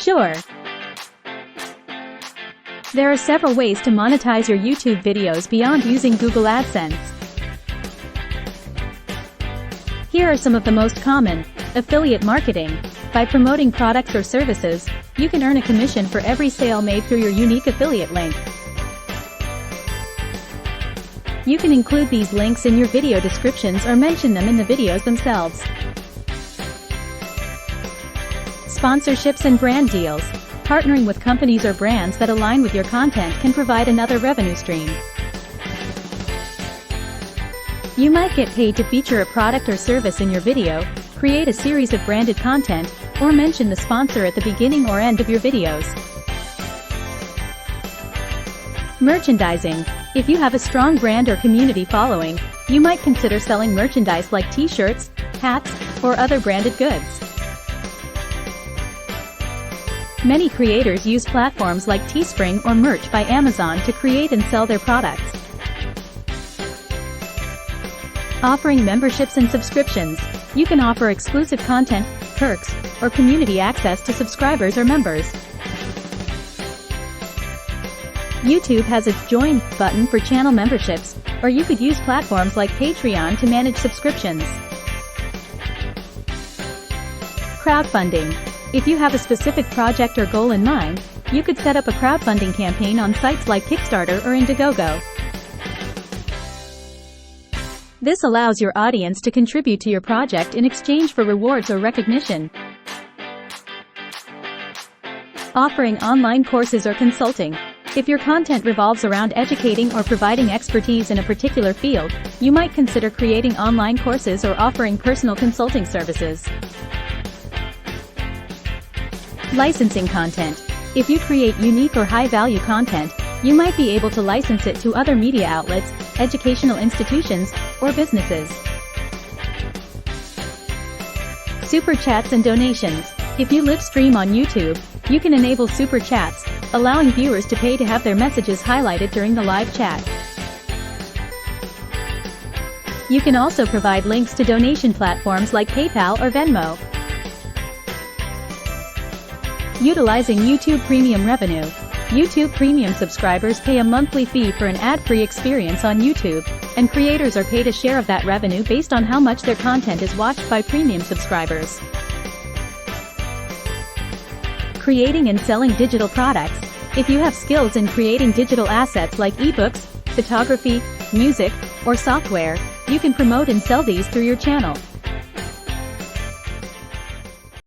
Sure. There are several ways to monetize your YouTube videos beyond using Google AdSense. Here are some of the most common. Affiliate marketing. By promoting products or services, you can earn a commission for every sale made through your unique affiliate link. You can include these links in your video descriptions or mention them in the videos themselves. Sponsorships and brand deals. Partnering with companies or brands that align with your content can provide another revenue stream. You might get paid to feature a product or service in your video, create a series of branded content, or mention the sponsor at the beginning or end of your videos. Merchandising. If you have a strong brand or community following, you might consider selling merchandise like t-shirts, hats, or other branded goods. Many creators use platforms like Teespring or Merch by Amazon to create and sell their products. Offering memberships and subscriptions. You can offer exclusive content, perks, or community access to subscribers or members. YouTube has its Join button for channel memberships, or you could use platforms like Patreon to manage subscriptions. Crowdfunding. If you have a specific project or goal in mind, you could set up a crowdfunding campaign on sites like Kickstarter or Indiegogo. This allows your audience to contribute to your project in exchange for rewards or recognition. Offering online courses or consulting. If your content revolves around educating or providing expertise in a particular field, you might consider creating online courses or offering personal consulting services. Licensing content. If you create unique or high-value content, you might be able to license it to other media outlets, educational institutions, or businesses. Super chats and donations. If you live stream on YouTube, you can enable super chats, allowing viewers to pay to have their messages highlighted during the live chat. You can also provide links to donation platforms like PayPal or Venmo. Utilizing YouTube Premium revenue. YouTube Premium subscribers pay a monthly fee for an ad-free experience on YouTube, and creators are paid a share of that revenue based on how much their content is watched by premium subscribers. Creating and selling digital products. If you have skills in creating digital assets like ebooks, photography, music, or software, you can promote and sell these through your channel.